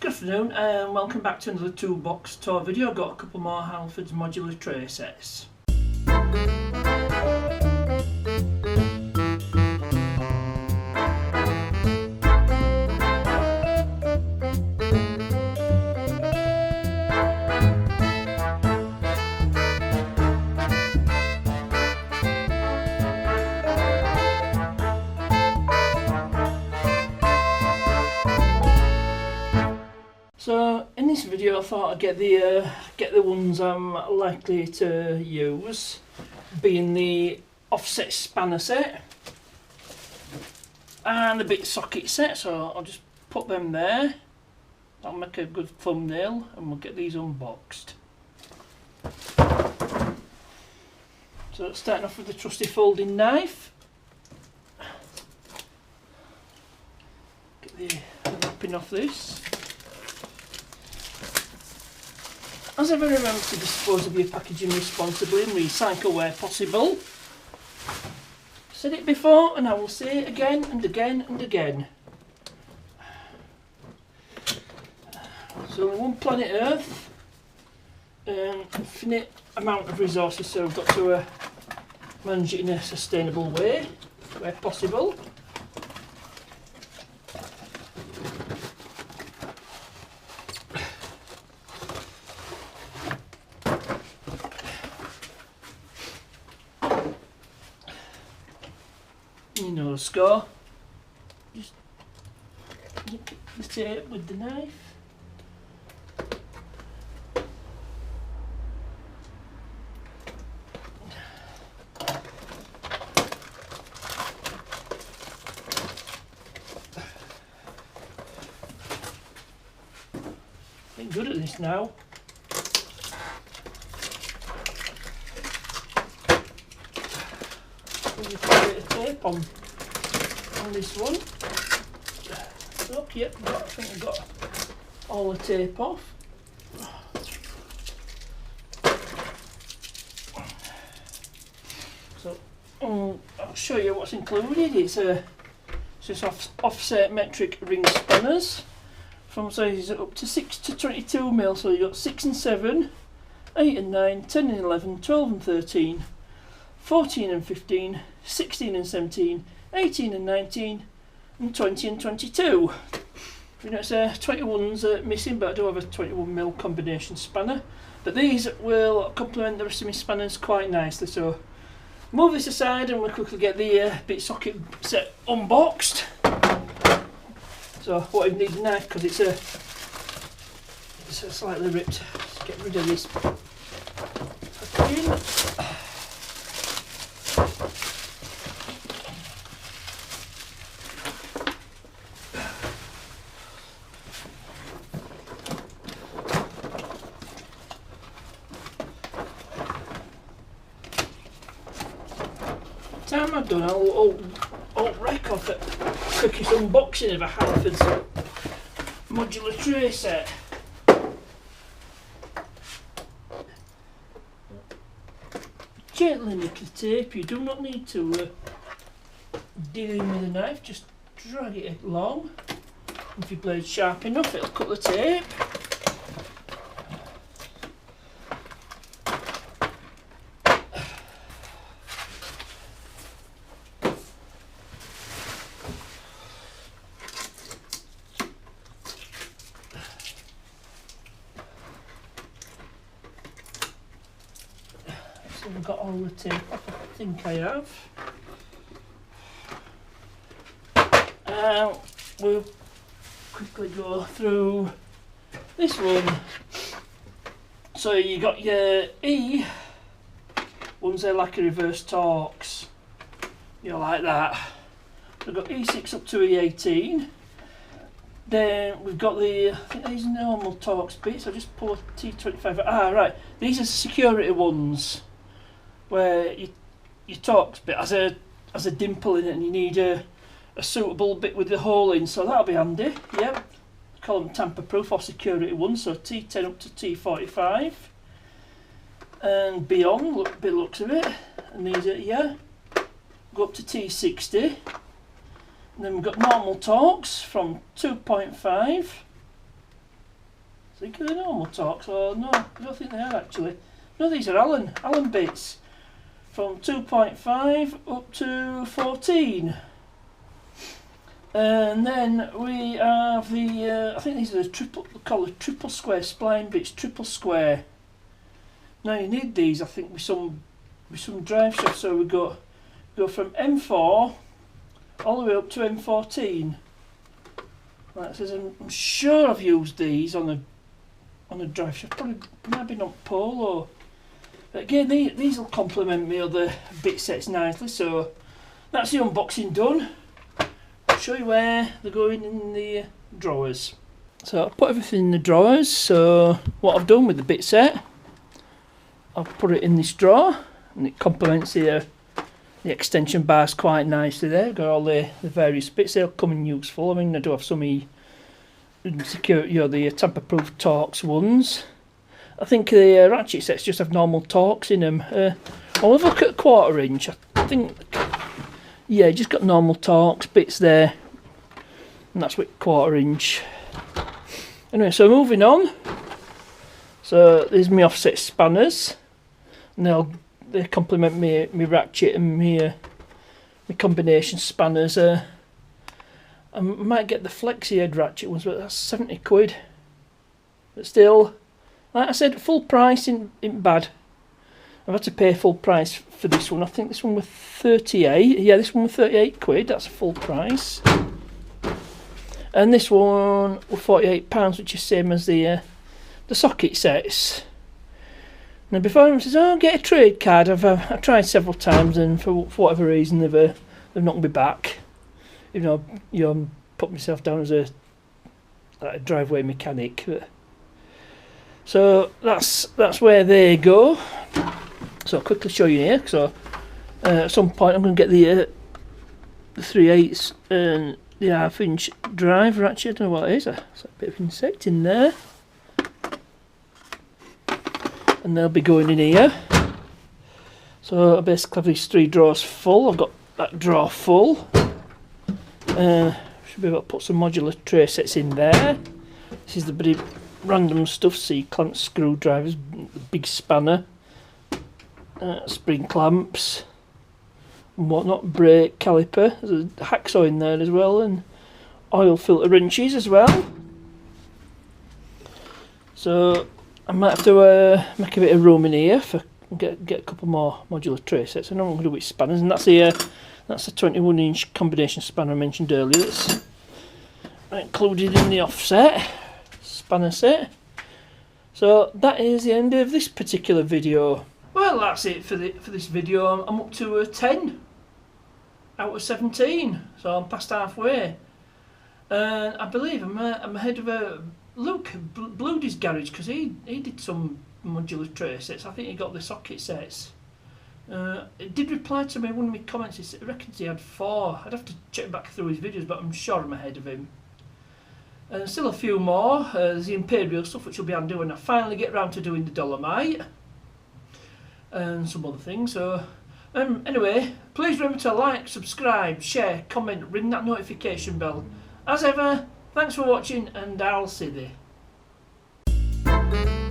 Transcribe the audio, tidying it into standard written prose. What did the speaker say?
Good afternoon and welcome back to another Toolbox Tour video. I've got a couple more Halfords modular tray sets. So in this video I thought I'd get the ones I'm likely to use, being the offset spanner set and the bit socket set, so I'll just put them there. That'll make a good thumbnail and we'll get these unboxed. So starting off with the trusty folding knife. Get the wrapping off this. As ever, remember to dispose of your packaging responsibly and recycle where possible. Said it before and I will say it again and again and again. So one planet Earth, infinite amount of resources, so we've got to manage it in a sustainable way where possible. You know the score. Just nick the tape with the knife. I'm good at this now. Put a bit of tape on this one. Oh, yep, I think I've got all the tape off. So I'll show you what's included. It's just offset metric ring spanners from sizes up to 6 to 22mm. So you've got 6 and 7, 8 and 9, 10 and 11, 12 and 13, 14 and 15, 16 and 17, 18 and 19, and 20 and 22. You know, it's 21's missing, but I do have a 21mm combination spanner. But these will complement the rest of my spanners quite nicely. So move this aside and we'll quickly get the bit socket set unboxed. So what I need a knife because it's slightly ripped. Let's get rid of this packaging. Time I've done, I'll wreck off the quickest unboxing of a Halfords modular tray set. Gently nick the tape, you do not need to deal in with a knife, just drag it along. If your blade's sharp enough, it'll cut the tape. So we've got all the tape off, I think I have. We'll quickly go through this one. So you got your E, ones there like a reverse Torx, you know, like that. We've got E6 up to E18. Then we've got the, I think these are normal Torx bits, I just pull a T25, right, these are security ones, where your Torx bit has a dimple in it and you need a suitable bit with the hole in, so that'll be handy. Yep, call them tamper proof or security ones, so T10 up to T45 and beyond, looks of it. And these are, yeah, go up to T60. And then we've got normal Torx from 2.5 think are they normal Torx, or no, I don't think they are actually. No, these are Allen bits from 2.5 up to 14. And then we have the, I think these are the triple square spline bits, triple square. Now you need these, I think, with some drive shafts. So we go from M4 all the way up to M14. Like it says, I'm sure I've used these on a drive shaft, probably maybe not Polo. But again, these will complement my other bit sets nicely. So that's the unboxing done. I'll show you where they're going in the drawers. So I've put everything in the drawers. So what I've done with the bit set, I've put it in this drawer, and it complements the extension bars quite nicely there. Got all the various bits. They'll come in useful. I mean, I do have some security, the tamper-proof Torx ones. I think the ratchet sets just have normal Torx in them. I'll have a look at a 1/4 inch. I think, yeah, just got normal Torx bits there, and that's with 1/4 inch. Anyway, so moving on. So there's my offset spanners, and they complement me ratchet and me combination spanners. I might get the flexi head ratchet ones, but that's 70 quid. But still, like I said, full price ain't bad. I've had to pay full price for this one. I think this one was 38. Yeah, this one was 38 quid. That's full price. And this one was £48, which is same as the socket sets. Now before anyone says, "Oh, get a trade card," I've tried several times, and for whatever reason they've knocked me back. Even though put myself down as a driveway mechanic. So that's where they go. So I'll quickly show you here. So at some point I'm going to get the 3/8 and the 1/2 inch drive ratchet. I don't know what it is. There's a bit of insect in there. And they'll be going in here. So I basically have these 3 drawers full. I've got that drawer full. Should be able to put some modular tray sets in there. This is the pretty random stuff. C-clamp screwdrivers, big spanner, spring clamps, and whatnot. Brake caliper. There's a hacksaw in there as well, and oil filter wrenches as well. So I might have to make a bit of room in here for get a couple more modular tray sets. I know I'm going to do with spanners, and that's a 21 inch combination spanner I mentioned earlier. That's included in the offset spanner set. So that is the end of this particular video. Well, that's it for this video. I'm up to 10 out of 17, so I'm past halfway. And I believe I'm ahead of Luke Bluedy's garage, because he did some modular tray sets. I think he got the socket sets. It did reply to me in one of my comments. He reckons he had 4. I'd have to check back through his videos, but I'm sure I'm ahead of him. And still a few more. There's the Imperial stuff, which will be handy when I finally get round to doing the Dolomite and some other things. So anyway, please remember to like, subscribe, share, comment, ring that notification bell. As ever, thanks for watching, and I'll see you.